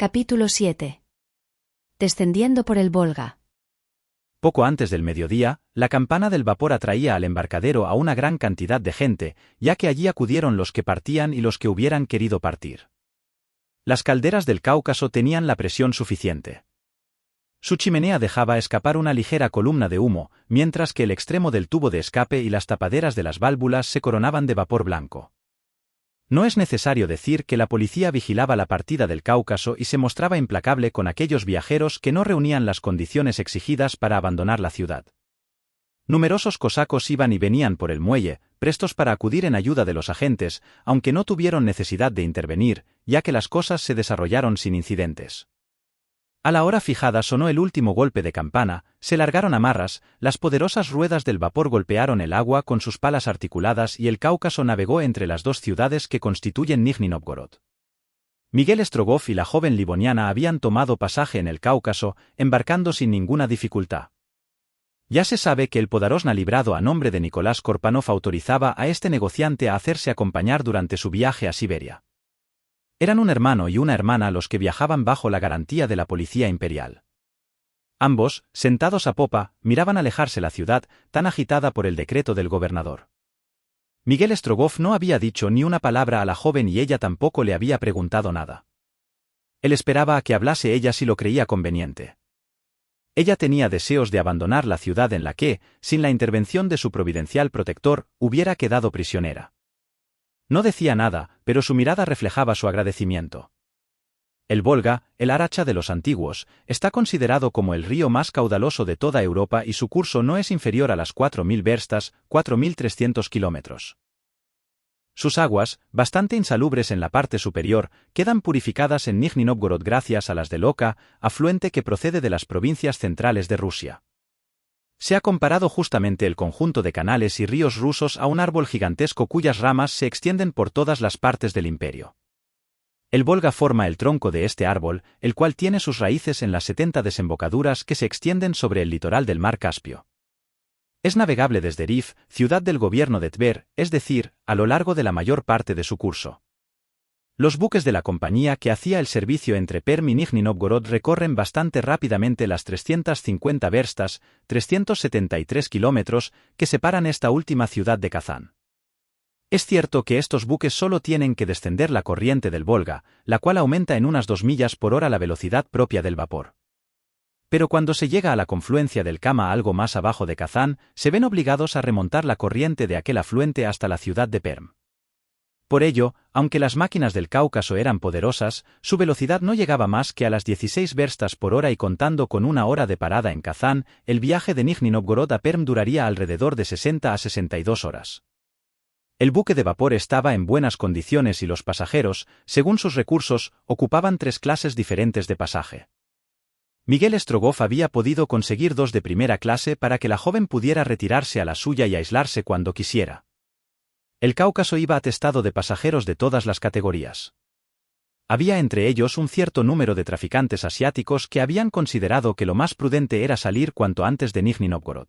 Capítulo 7. Descendiendo por el Volga. Poco antes del mediodía, la campana del vapor atraía al embarcadero a una gran cantidad de gente, ya que allí acudieron los que partían y los que hubieran querido partir. Las calderas del Cáucaso tenían la presión suficiente. Su chimenea dejaba escapar una ligera columna de humo, mientras que el extremo del tubo de escape y las tapaderas de las válvulas se coronaban de vapor blanco. No es necesario decir que la policía vigilaba la partida del Cáucaso y se mostraba implacable con aquellos viajeros que no reunían las condiciones exigidas para abandonar la ciudad. Numerosos cosacos iban y venían por el muelle, prestos para acudir en ayuda de los agentes, aunque no tuvieron necesidad de intervenir, ya que las cosas se desarrollaron sin incidentes. A la hora fijada sonó el último golpe de campana, se largaron amarras, las poderosas ruedas del vapor golpearon el agua con sus palas articuladas y el Cáucaso navegó entre las dos ciudades que constituyen Nizhny Nóvgorod. Miguel Strogoff y la joven livoniana habían tomado pasaje en el Cáucaso, embarcando sin ninguna dificultad. Ya se sabe que el Podorozhna librado a nombre de Nicolás Korpanov autorizaba a este negociante a hacerse acompañar durante su viaje a Siberia. Eran un hermano y una hermana los que viajaban bajo la garantía de la policía imperial. Ambos, sentados a popa, miraban alejarse la ciudad, tan agitada por el decreto del gobernador. Miguel Strogoff no había dicho ni una palabra a la joven y ella tampoco le había preguntado nada. Él esperaba a que hablase ella si lo creía conveniente. Ella tenía deseos de abandonar la ciudad en la que, sin la intervención de su providencial protector, hubiera quedado prisionera. No decía nada, pero su mirada reflejaba su agradecimiento. El Volga, el Aracha de los antiguos, está considerado como el río más caudaloso de toda Europa y su curso no es inferior a las 4.000 verstas, 4.300 kilómetros. Sus aguas, bastante insalubres en la parte superior, quedan purificadas en Nizhny Nóvgorod gracias a las del Oka, afluente que procede de las provincias centrales de Rusia. Se ha comparado justamente el conjunto de canales y ríos rusos a un árbol gigantesco cuyas ramas se extienden por todas las partes del imperio. El Volga forma el tronco de este árbol, el cual tiene sus raíces en las 70 desembocaduras que se extienden sobre el litoral del mar Caspio. Es navegable desde Rif, ciudad del gobierno de Tver, es decir, a lo largo de la mayor parte de su curso. Los buques de la compañía que hacía el servicio entre Perm y Nizhny Nóvgorod recorren bastante rápidamente las 350 verstas, 373 kilómetros, que separan esta última ciudad de Kazán. Es cierto que estos buques solo tienen que descender la corriente del Volga, la cual aumenta en unas 2 millas por hora la velocidad propia del vapor. Pero cuando se llega a la confluencia del Kama algo más abajo de Kazán, se ven obligados a remontar la corriente de aquel afluente hasta la ciudad de Perm. Por ello, aunque las máquinas del Cáucaso eran poderosas, su velocidad no llegaba más que a las 16 verstas por hora y contando con 1 hora de parada en Kazán, el viaje de Nizhny Nóvgorod a Perm duraría alrededor de 60 a 62 horas. El buque de vapor estaba en buenas condiciones y los pasajeros, según sus recursos, ocupaban 3 clases diferentes de pasaje. Miguel Strogoff había podido conseguir 2 de primera clase para que la joven pudiera retirarse a la suya y aislarse cuando quisiera. El Cáucaso iba atestado de pasajeros de todas las categorías. Había entre ellos un cierto número de traficantes asiáticos que habían considerado que lo más prudente era salir cuanto antes de Nizhny Nóvgorod.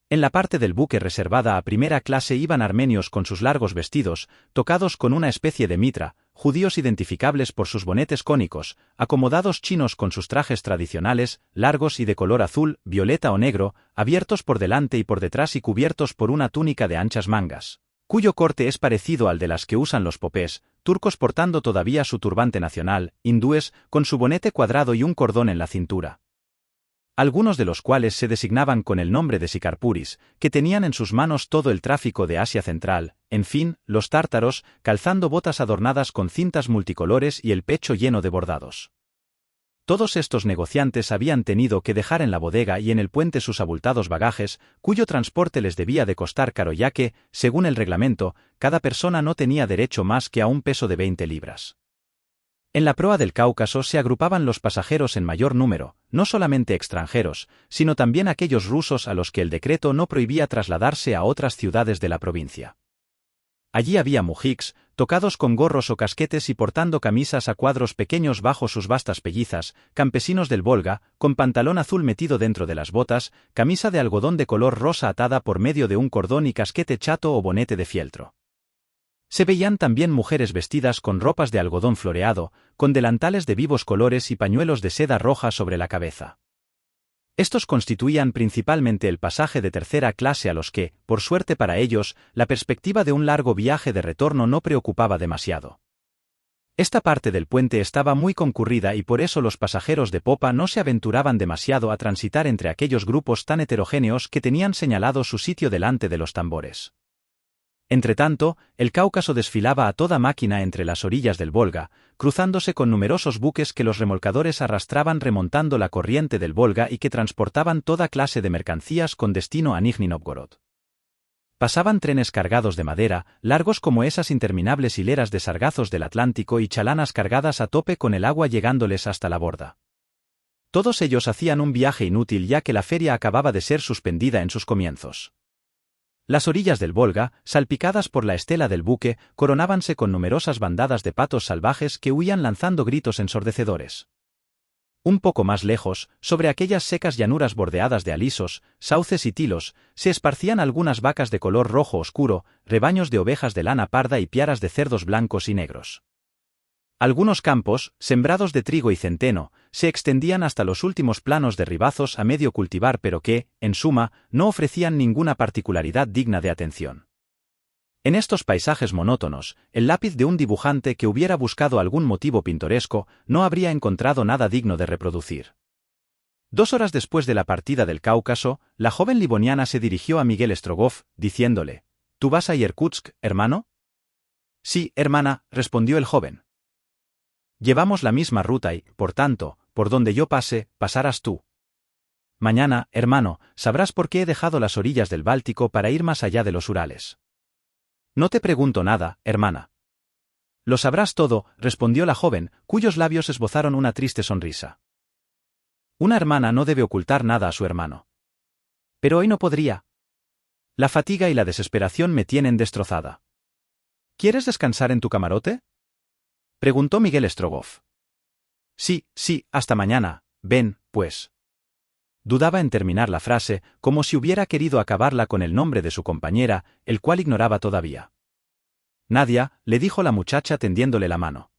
En la parte del buque reservada a primera clase iban armenios con sus largos vestidos, tocados con una especie de mitra, judíos identificables por sus bonetes cónicos, acomodados chinos con sus trajes tradicionales, largos y de color azul, violeta o negro, abiertos por delante y por detrás y cubiertos por una túnica de anchas mangas, cuyo corte es parecido al de las que usan los popés, turcos portando todavía su turbante nacional, hindúes, con su bonete cuadrado y un cordón en la cintura. Algunos de los cuales se designaban con el nombre de Sikarpuris, que tenían en sus manos todo el tráfico de Asia Central, en fin, los tártaros, calzando botas adornadas con cintas multicolores y el pecho lleno de bordados. Todos estos negociantes habían tenido que dejar en la bodega y en el puente sus abultados bagajes, cuyo transporte les debía de costar caro ya que, según el reglamento, cada persona no tenía derecho más que a un peso de 20 libras. En la proa del Cáucaso se agrupaban los pasajeros en mayor número, no solamente extranjeros, sino también aquellos rusos a los que el decreto no prohibía trasladarse a otras ciudades de la provincia. Allí había mujiks, tocados con gorros o casquetes y portando camisas a cuadros pequeños bajo sus vastas pellizas, campesinos del Volga, con pantalón azul metido dentro de las botas, camisa de algodón de color rosa atada por medio de un cordón y casquete chato o bonete de fieltro. Se veían también mujeres vestidas con ropas de algodón floreado, con delantales de vivos colores y pañuelos de seda roja sobre la cabeza. Estos constituían principalmente el pasaje de tercera clase a los que, por suerte para ellos, la perspectiva de un largo viaje de retorno no preocupaba demasiado. Esta parte del puente estaba muy concurrida y por eso los pasajeros de popa no se aventuraban demasiado a transitar entre aquellos grupos tan heterogéneos que tenían señalado su sitio delante de los tambores. Entretanto, el Cáucaso desfilaba a toda máquina entre las orillas del Volga, cruzándose con numerosos buques que los remolcadores arrastraban remontando la corriente del Volga y que transportaban toda clase de mercancías con destino a Nizhny Novgorod. Pasaban trenes cargados de madera, largos como esas interminables hileras de sargazos del Atlántico y chalanas cargadas a tope con el agua llegándoles hasta la borda. Todos ellos hacían un viaje inútil ya que la feria acababa de ser suspendida en sus comienzos. Las orillas del Volga, salpicadas por la estela del buque, coronábanse con numerosas bandadas de patos salvajes que huían lanzando gritos ensordecedores. Un poco más lejos, sobre aquellas secas llanuras bordeadas de alisos, sauces y tilos, se esparcían algunas vacas de color rojo oscuro, rebaños de ovejas de lana parda y piaras de cerdos blancos y negros. Algunos campos, sembrados de trigo y centeno, se extendían hasta los últimos planos de ribazos a medio cultivar pero que, en suma, no ofrecían ninguna particularidad digna de atención. En estos paisajes monótonos, el lápiz de un dibujante que hubiera buscado algún motivo pintoresco no habría encontrado nada digno de reproducir. 2 horas después de la partida del Cáucaso, la joven livoniana se dirigió a Miguel Strogoff, diciéndole: «¿Tú vas a Irkutsk, hermano?» «Sí, hermana», respondió el joven. «Llevamos la misma ruta y, por tanto, por donde yo pase, pasarás tú. Mañana, hermano, sabrás por qué he dejado las orillas del Báltico para ir más allá de los Urales». «No te pregunto nada, hermana». «Lo sabrás todo», respondió la joven, cuyos labios esbozaron una triste sonrisa. Una hermana no debe ocultar nada a su hermano. «Pero hoy no podría. La fatiga y la desesperación me tienen destrozada». «¿Quieres descansar en tu camarote?», preguntó Miguel Strogoff. «Sí, hasta mañana, ven, pues». Dudaba en terminar la frase, como si hubiera querido acabarla con el nombre de su compañera, el cual ignoraba todavía. «Nadia», le dijo la muchacha tendiéndole la mano.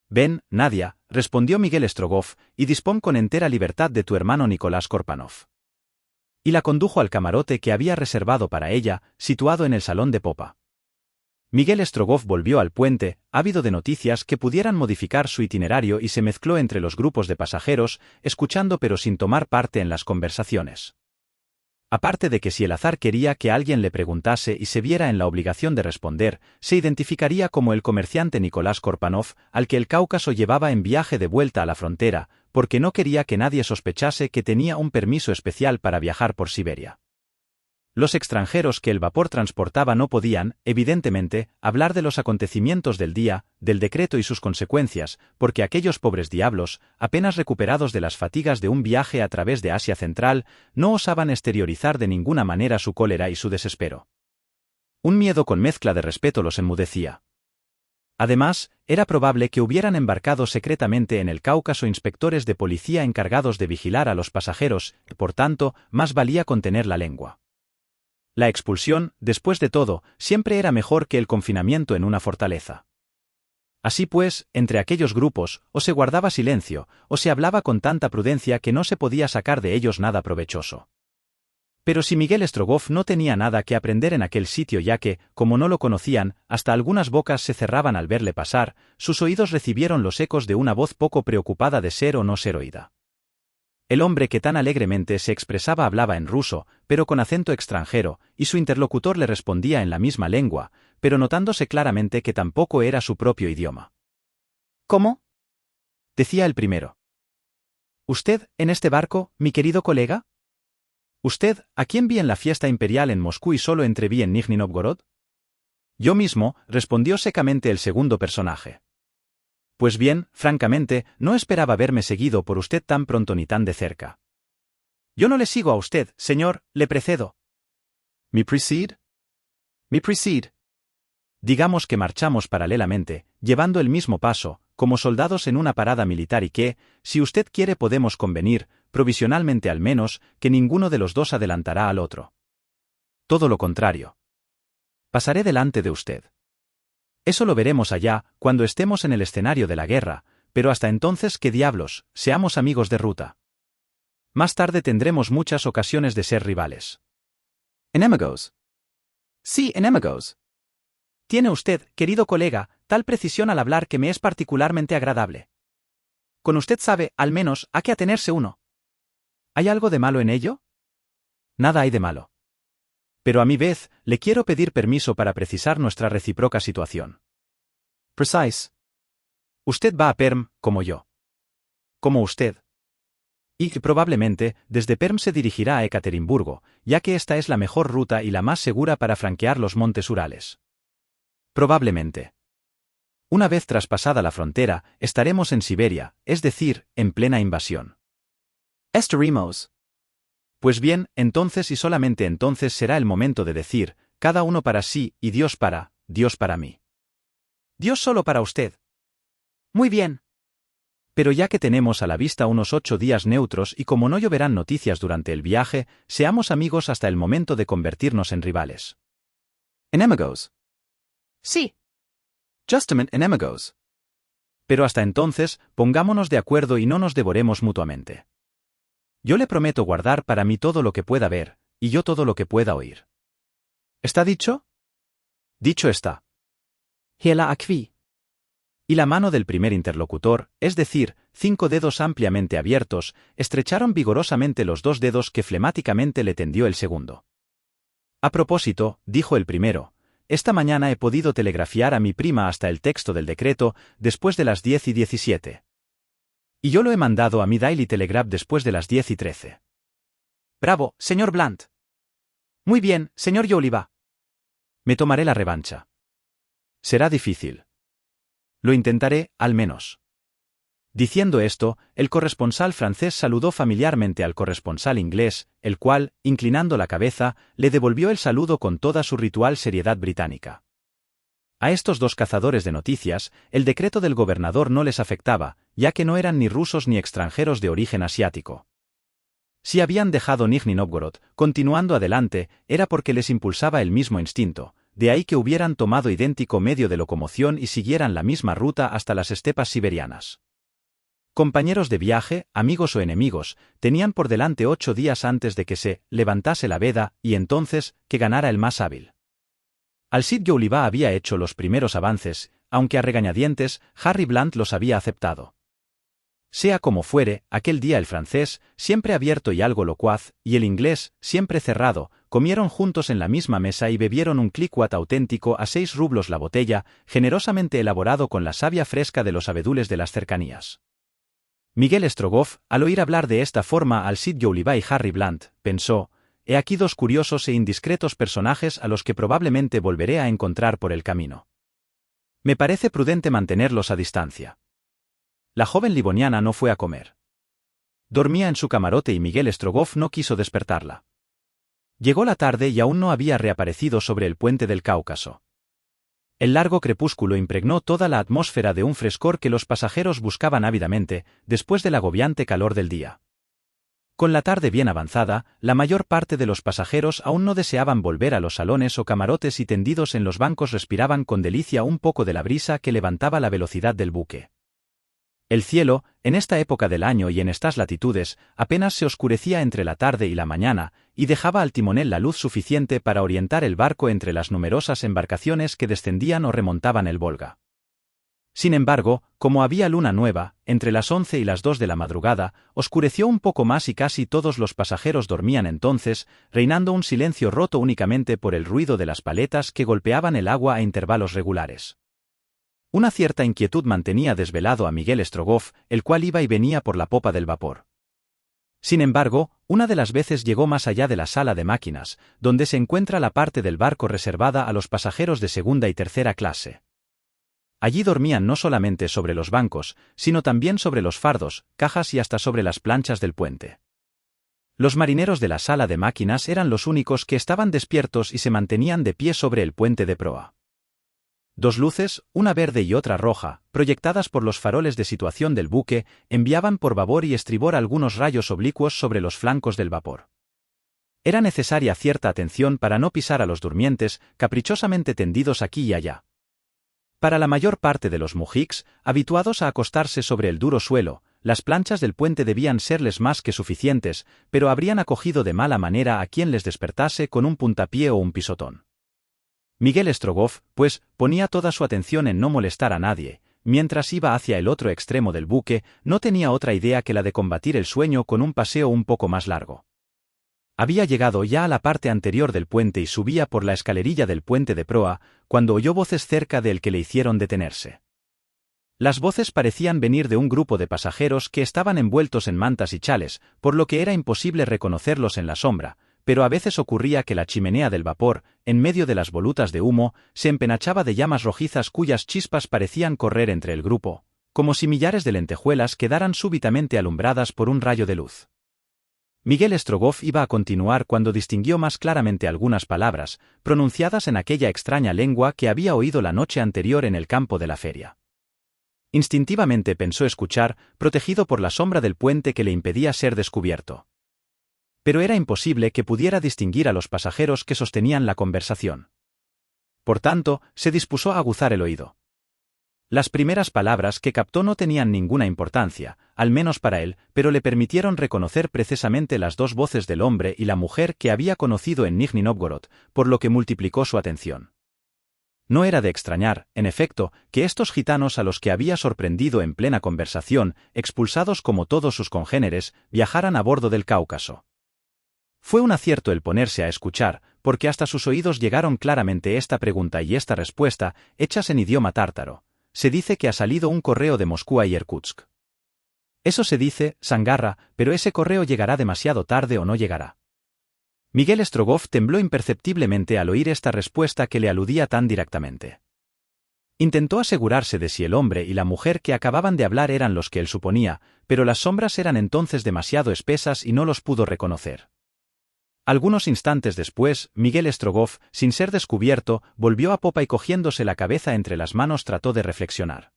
«Ven, Nadia», respondió Miguel Strogoff, y dispón con entera libertad de tu hermano Nicolás Korpanov. Y la condujo al camarote que había reservado para ella, situado en el salón de popa. Miguel Strogoff volvió al puente, ávido de noticias que pudieran modificar su itinerario y se mezcló entre los grupos de pasajeros, escuchando pero sin tomar parte en las conversaciones. Aparte de que si el azar quería que alguien le preguntase y se viera en la obligación de responder, se identificaría como el comerciante Nicolás Korpanov, al que el Cáucaso llevaba en viaje de vuelta a la frontera, porque no quería que nadie sospechase que tenía un permiso especial para viajar por Siberia. Los extranjeros que el vapor transportaba no podían, evidentemente, hablar de los acontecimientos del día, del decreto y sus consecuencias, porque aquellos pobres diablos, apenas recuperados de las fatigas de un viaje a través de Asia Central, no osaban exteriorizar de ninguna manera su cólera y su desespero. Un miedo con mezcla de respeto los enmudecía. Además, era probable que hubieran embarcado secretamente en el Cáucaso inspectores de policía encargados de vigilar a los pasajeros, y por tanto, más valía contener la lengua. La expulsión, después de todo, siempre era mejor que el confinamiento en una fortaleza. Así pues, entre aquellos grupos, o se guardaba silencio, o se hablaba con tanta prudencia que no se podía sacar de ellos nada provechoso. Pero si Miguel Strogoff no tenía nada que aprender en aquel sitio ya que, como no lo conocían, hasta algunas bocas se cerraban al verle pasar, sus oídos recibieron los ecos de una voz poco preocupada de ser o no ser oída. El hombre que tan alegremente se expresaba hablaba en ruso, pero con acento extranjero, y su interlocutor le respondía en la misma lengua, pero notándose claramente que tampoco era su propio idioma. «¿Cómo?», decía el primero. «¿Usted, en este barco, mi querido colega? ¿Usted, a quién vi en la fiesta imperial en Moscú y solo entreví en Nizhny Novgorod?» «Yo mismo», respondió secamente el segundo personaje. «Pues bien, francamente, no esperaba verme seguido por usted tan pronto ni tan de cerca». «Yo no le sigo a usted, señor, le precedo». «¿Me precede?» «Me precede». Digamos que marchamos paralelamente, llevando el mismo paso, como soldados en una parada militar y que, si usted quiere podemos convenir, provisionalmente al menos, que ninguno de los dos adelantará al otro. Todo lo contrario. Pasaré delante de usted. Eso lo veremos allá, cuando estemos en el escenario de la guerra, pero hasta entonces, ¿qué diablos? Seamos amigos de ruta. Más tarde tendremos muchas ocasiones de ser rivales. Enemigos. Sí, enemigos. Tiene usted, querido colega, tal precisión al hablar que me es particularmente agradable. Con usted sabe, al menos, a qué atenerse uno. ¿Hay algo de malo en ello? Nada hay de malo. Pero a mi vez, le quiero pedir permiso para precisar nuestra recíproca situación. Precise. Usted va a Perm, como yo. Como usted. Y probablemente, desde Perm se dirigirá a Ekaterimburgo, ya que esta es la mejor ruta y la más segura para franquear los montes Urales. Probablemente. Una vez traspasada la frontera, estaremos en Siberia, es decir, en plena invasión. Estaremos. Pues bien, entonces y solamente entonces será el momento de decir, cada uno para sí y Dios para mí. Dios solo para usted. Muy bien. Pero ya que tenemos a la vista unos 8 días neutros y como no lloverán noticias durante el viaje, seamos amigos hasta el momento de convertirnos en rivales. Enemigos. Sí. Justamente enemigos. Pero hasta entonces, pongámonos de acuerdo y no nos devoremos mutuamente. Yo le prometo guardar para mí todo lo que pueda ver, y yo todo lo que pueda oír. ¿Está dicho? Dicho está. Hela aquí. Y la mano del primer interlocutor, es decir, 5 dedos ampliamente abiertos, estrecharon vigorosamente los 2 dedos que flemáticamente le tendió el segundo. A propósito, dijo el primero, esta mañana he podido telegrafiar a mi prima hasta el texto del decreto, después de las 10:17. Y yo lo he mandado a mi Daily Telegraph después de las 10:13. Bravo, señor Blunt. Muy bien, señor Yoliva. Me tomaré la revancha. Será difícil. Lo intentaré, al menos. Diciendo esto, el corresponsal francés saludó familiarmente al corresponsal inglés, el cual, inclinando la cabeza, le devolvió el saludo con toda su ritual seriedad británica. A estos 2 cazadores de noticias, el decreto del gobernador no les afectaba, ya que no eran ni rusos ni extranjeros de origen asiático. Si habían dejado Nizhny Novgorod, continuando adelante, era porque les impulsaba el mismo instinto, de ahí que hubieran tomado idéntico medio de locomoción y siguieran la misma ruta hasta las estepas siberianas. Compañeros de viaje, amigos o enemigos, tenían por delante 8 días antes de que se levantase la veda y entonces, que ganara el más hábil. Al-Cid Yoliva había hecho los primeros avances, aunque a regañadientes, Harry Blunt los había aceptado. Sea como fuere, aquel día el francés, siempre abierto y algo locuaz, y el inglés, siempre cerrado, comieron juntos en la misma mesa y bebieron un Klikwat auténtico a 6 rublos la botella, generosamente elaborado con la savia fresca de los abedules de las cercanías. Miguel Strogoff, al oír hablar de esta forma Al-Cid Yoliva y Harry Blunt, pensó, he aquí 2 curiosos e indiscretos personajes a los que probablemente volveré a encontrar por el camino. Me parece prudente mantenerlos a distancia. La joven livoniana no fue a comer. Dormía en su camarote y Miguel Strogoff no quiso despertarla. Llegó la tarde y aún no había reaparecido sobre el puente del Cáucaso. El largo crepúsculo impregnó toda la atmósfera de un frescor que los pasajeros buscaban ávidamente, después del agobiante calor del día. Con la tarde bien avanzada, la mayor parte de los pasajeros aún no deseaban volver a los salones o camarotes y tendidos en los bancos respiraban con delicia un poco de la brisa que levantaba la velocidad del buque. El cielo, en esta época del año y en estas latitudes, apenas se oscurecía entre la tarde y la mañana, y dejaba al timonel la luz suficiente para orientar el barco entre las numerosas embarcaciones que descendían o remontaban el Volga. Sin embargo, como había luna nueva, entre las 11 y las 2 de la madrugada, oscureció un poco más y casi todos los pasajeros dormían entonces, reinando un silencio roto únicamente por el ruido de las paletas que golpeaban el agua a intervalos regulares. Una cierta inquietud mantenía desvelado a Miguel Strogoff, el cual iba y venía por la popa del vapor. Sin embargo, una de las veces llegó más allá de la sala de máquinas, donde se encuentra la parte del barco reservada a los pasajeros de segunda y tercera clase. Allí dormían no solamente sobre los bancos, sino también sobre los fardos, cajas y hasta sobre las planchas del puente. Los marineros de la sala de máquinas eran los únicos que estaban despiertos y se mantenían de pie sobre el puente de proa. 2 luces, una verde y otra roja, proyectadas por los faroles de situación del buque, enviaban por babor y estribor algunos rayos oblicuos sobre los flancos del vapor. Era necesaria cierta atención para no pisar a los durmientes, caprichosamente tendidos aquí y allá. Para la mayor parte de los mujiks, habituados a acostarse sobre el duro suelo, las planchas del puente debían serles más que suficientes, pero habrían acogido de mala manera a quien les despertase con un puntapié o un pisotón. Miguel Strogoff, pues, ponía toda su atención en no molestar a nadie. Mientras iba hacia el otro extremo del buque, no tenía otra idea que la de combatir el sueño con un paseo un poco más largo. Había llegado ya a la parte anterior del puente y subía por la escalerilla del puente de proa, cuando oyó voces cerca de él que le hicieron detenerse. Las voces parecían venir de un grupo de pasajeros que estaban envueltos en mantas y chales, por lo que era imposible reconocerlos en la sombra, pero a veces ocurría que la chimenea del vapor, en medio de las volutas de humo, se empenachaba de llamas rojizas cuyas chispas parecían correr entre el grupo, como si millares de lentejuelas quedaran súbitamente alumbradas por un rayo de luz. Miguel Strogoff iba a continuar cuando distinguió más claramente algunas palabras, pronunciadas en aquella extraña lengua que había oído la noche anterior en el campo de la feria. Instintivamente pensó escuchar, protegido por la sombra del puente que le impedía ser descubierto. Pero era imposible que pudiera distinguir a los pasajeros que sostenían la conversación. Por tanto, se dispuso a aguzar el oído. Las primeras palabras que captó no tenían ninguna importancia, al menos para él, pero le permitieron reconocer precisamente las dos voces del hombre y la mujer que había conocido en Nizhny Novgorod, por lo que multiplicó su atención. No era de extrañar, en efecto, que estos gitanos a los que había sorprendido en plena conversación, expulsados como todos sus congéneres, viajaran a bordo del Cáucaso. Fue un acierto el ponerse a escuchar, porque hasta sus oídos llegaron claramente esta pregunta y esta respuesta, hechas en idioma tártaro. Se dice que ha salido un correo de Moscú a Irkutsk. Eso se dice, Sangarra, pero ese correo llegará demasiado tarde o no llegará. Miguel Strogoff tembló imperceptiblemente al oír esta respuesta que le aludía tan directamente. Intentó asegurarse de si el hombre y la mujer que acababan de hablar eran los que él suponía, pero las sombras eran entonces demasiado espesas y no los pudo reconocer. Algunos instantes después, Miguel Strogoff, sin ser descubierto, volvió a popa y cogiéndose la cabeza entre las manos trató de reflexionar.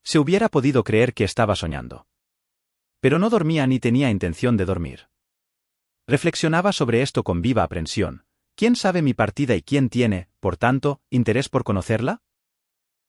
Se hubiera podido creer que estaba soñando. Pero no dormía ni tenía intención de dormir. Reflexionaba sobre esto con viva aprensión. ¿Quién sabe mi partida y quién tiene, por tanto, interés por conocerla?